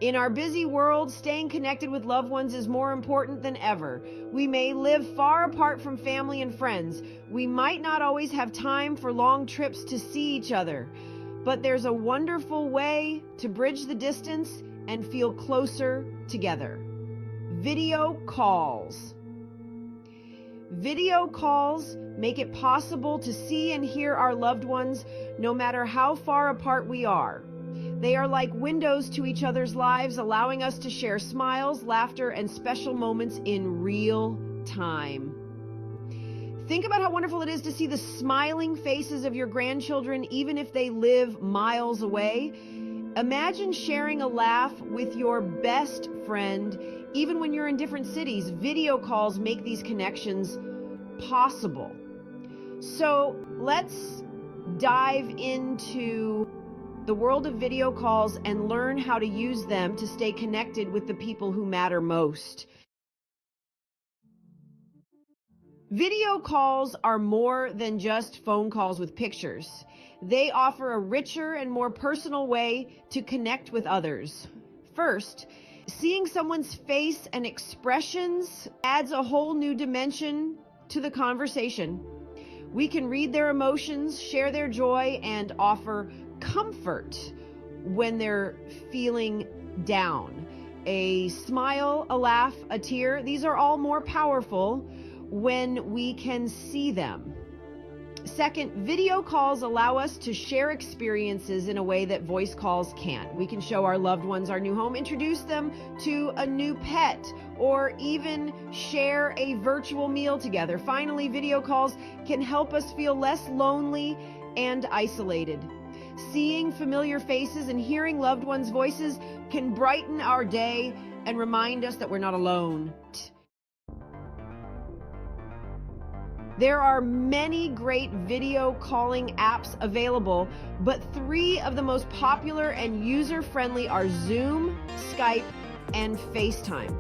In our busy world, staying connected with loved ones is more important than ever. We may live far apart from family and friends. We might not always have time for long trips to see each other. But there's a wonderful way to bridge the distance and feel closer together. Video calls. Video calls make it possible to see and hear our loved ones no matter how far apart we are. They are like windows to each other's lives, allowing us to share smiles, laughter, and special moments in real time. Think about how wonderful it is to see the smiling faces of your grandchildren, even if they live miles away. Imagine sharing a laugh with your best friend, even when you're in different cities. Video calls make these connections possible. So let's dive into the world of video calls and learn how to use them to stay connected with the people who matter most. Video calls are more than just phone calls with pictures. They offer a richer and more personal way to connect with others. First, seeing someone's face and expressions adds a whole new dimension to the conversation. We can read their emotions, share their joy, and offer comfort when they're feeling down. A smile, a laugh, a tear, these are all more powerful when we can see them. Second, video calls allow us to share experiences in a way that voice calls can't. We can show our loved ones our new home, introduce them to a new pet, or even share a virtual meal together. Finally, video calls can help us feel less lonely and isolated. Seeing familiar faces and hearing loved ones' voices can brighten our day and remind us that we're not alone. There are many great video calling apps available, but 3 of the most popular and user-friendly are Zoom, Skype, and FaceTime.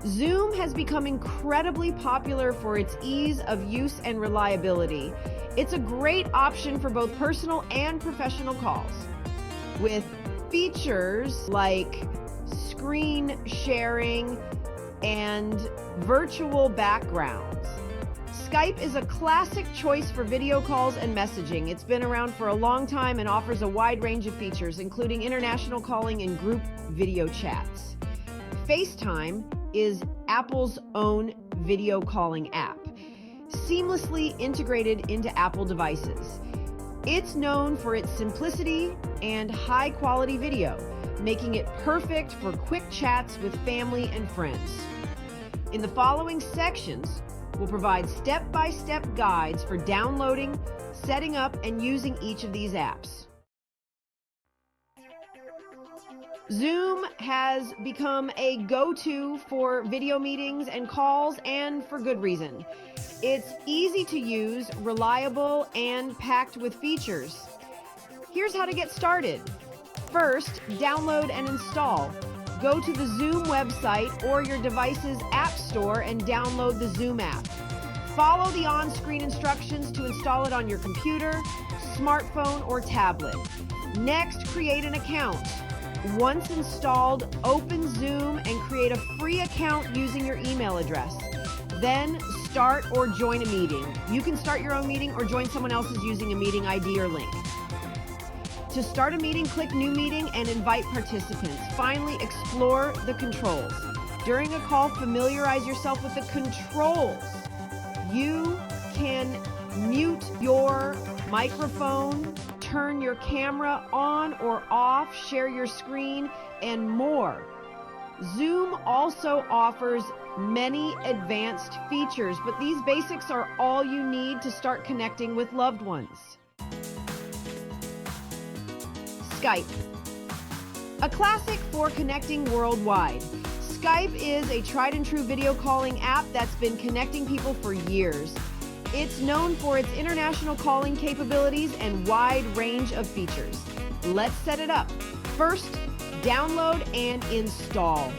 Zoom has become incredibly popular for its ease of use and reliability. It's a great option for both personal and professional calls. With features like screen sharing and virtual backgrounds. Skype is a classic choice for video calls and messaging. It's been around for a long time and offers a wide range of features, including international calling and group video chats. FaceTime is Apple's own video calling app, seamlessly integrated into Apple devices. It's known for its simplicity and high-quality video, making it perfect for quick chats with family and friends. In the following sections, we'll provide step-by-step guides for downloading, setting up, and using each of these apps. Zoom has become a go-to for video meetings and calls, and for good reason. It's easy to use, reliable, and packed with features. Here's how to get started. First, download and install. Go to the Zoom website or your device's app store and download the Zoom app. Follow the on-screen instructions to install it on your computer, smartphone, or tablet. Next, create an account. Once installed, open Zoom and create a free account using your email address. Then start or join a meeting. You can start your own meeting or join someone else's using a meeting ID or link. To start a meeting, click New Meeting and invite participants. Finally, explore the controls. During a call, familiarize yourself with the controls. You can mute your microphone, turn your camera on or off, share your screen, and more. Zoom also offers many advanced features, but these basics are all you need to start connecting with loved ones. Skype, a classic for connecting worldwide. Skype is a tried and true video calling app that's been connecting people for years. It's known for its international calling capabilities and wide range of features. Let's set it up. First, download and install.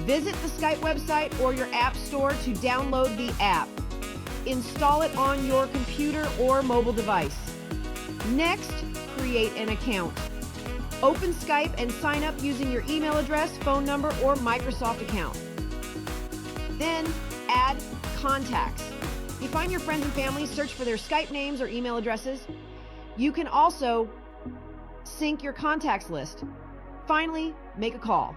Visit the Skype website or your app store to download the app. Install it on your computer or mobile device. Next, create an account. Open Skype and sign up using your email address, phone number, or Microsoft account. Then add contacts. You find your friends and family, search for their Skype names or email addresses. You can also sync your contacts list. Finally, make a call.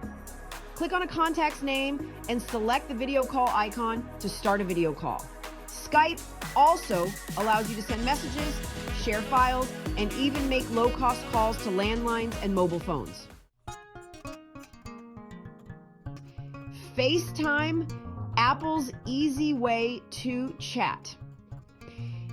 Click on a contact's name and select the video call icon to start a video call. Skype also allows you to send messages, share files, and even make low-cost calls to landlines and mobile phones. FaceTime, Apple's easy way to chat.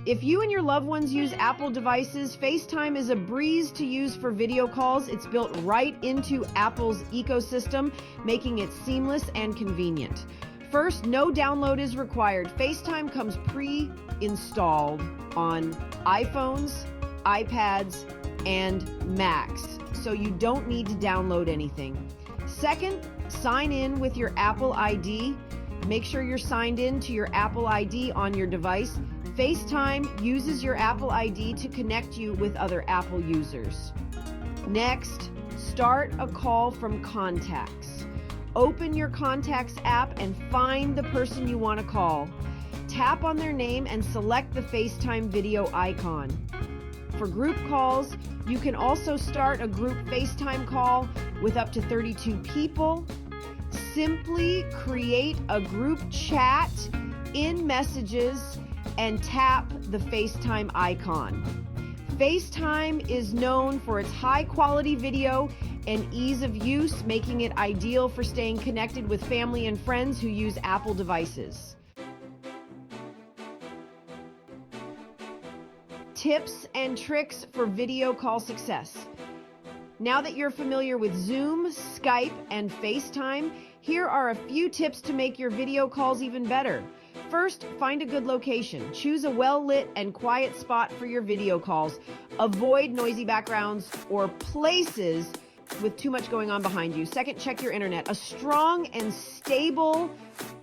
If you and your loved ones use Apple devices, FaceTime is a breeze to use for video calls. It's built right into Apple's ecosystem, making it seamless and convenient. First, no download is required. FaceTime comes pre-installed on iPhones, iPads, and Macs, so you don't need to download anything. Second, sign in with your Apple ID. Make sure you're signed in to your Apple ID on your device. FaceTime uses your Apple ID to connect you with other Apple users. Next, start a call from contacts. Open your Contacts app and find the person you want to call. Tap on their name and select the FaceTime video icon. For group calls, you can also start a group FaceTime call with up to 32 people. Simply create a group chat in Messages and tap the FaceTime icon. FaceTime is known for its high-quality video and ease of use, making it ideal for staying connected with family and friends who use Apple devices. Tips and tricks for video call success. Now that you're familiar with Zoom, Skype, and FaceTime, here are a few tips to make your video calls even better. First, find a good location. Choose a well-lit and quiet spot for your video calls. Avoid noisy backgrounds or places with too much going on behind you. Second, check your internet. A strong and stable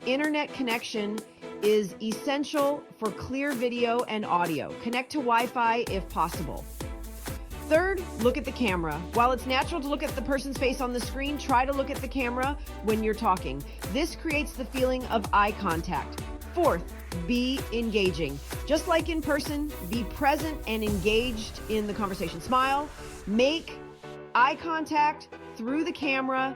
internet connection is essential for clear video and audio. Connect to Wi-Fi if possible. Third, look at the camera. While it's natural to look at the person's face on the screen, try to look at the camera when you're talking. This creates the feeling of eye contact. Fourth, be engaging. Just like in person, be present and engaged in the conversation. Smile, make eye contact through the camera,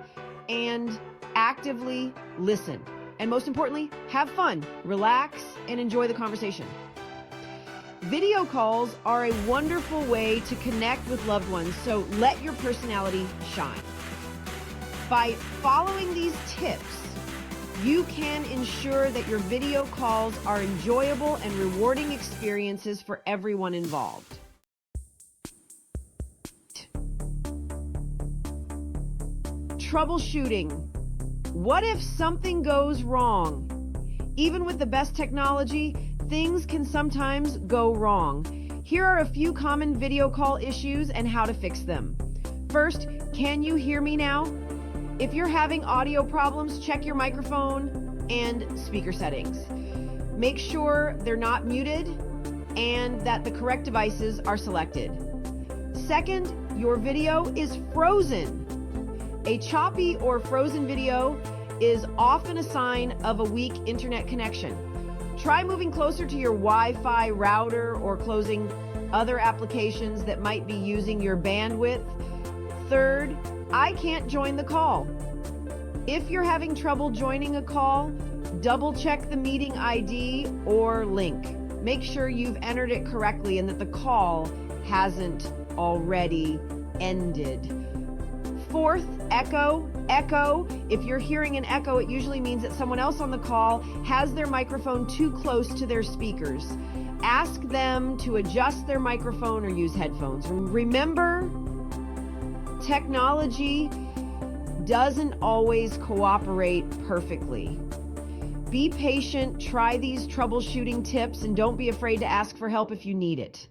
and actively listen. And most importantly, have fun, relax, and enjoy the conversation. Video calls are a wonderful way to connect with loved ones, so let your personality shine. By following these tips, you can ensure that your video calls are enjoyable and rewarding experiences for everyone involved. Troubleshooting. What if something goes wrong? Even with the best technology, things can sometimes go wrong. Here are a few common video call issues and how to fix them. First, can you hear me now? If you're having audio problems, check your microphone and speaker settings. Make sure they're not muted and that the correct devices are selected. Second, your video is frozen. A choppy or frozen video is often a sign of a weak internet connection. Try moving closer to your Wi-Fi router or closing other applications that might be using your bandwidth. Third, I can't join the call. If you're having trouble joining a call, double check the meeting ID or link. Make sure you've entered it correctly and that the call hasn't already ended. Fourth, echo. Echo. If you're hearing an echo, it usually means that someone else on the call has their microphone too close to their speakers. Ask them to adjust their microphone or use headphones. Remember, technology doesn't always cooperate perfectly. Be patient, try these troubleshooting tips, and don't be afraid to ask for help if you need it.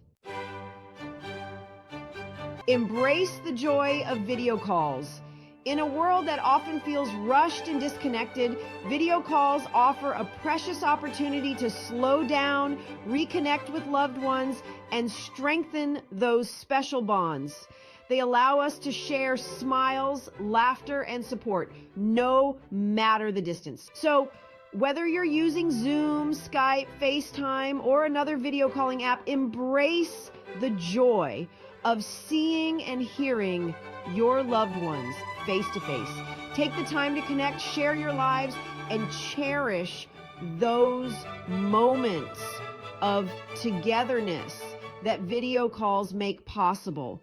Embrace the joy of video calls. In a world that often feels rushed and disconnected, video calls offer a precious opportunity to slow down, reconnect with loved ones, and strengthen those special bonds. They allow us to share smiles, laughter, and support, no matter the distance. So, whether you're using Zoom, Skype, FaceTime, or another video calling app, embrace the joy of seeing and hearing your loved ones face to face. Take the time to connect, share your lives, and cherish those moments of togetherness that video calls make possible.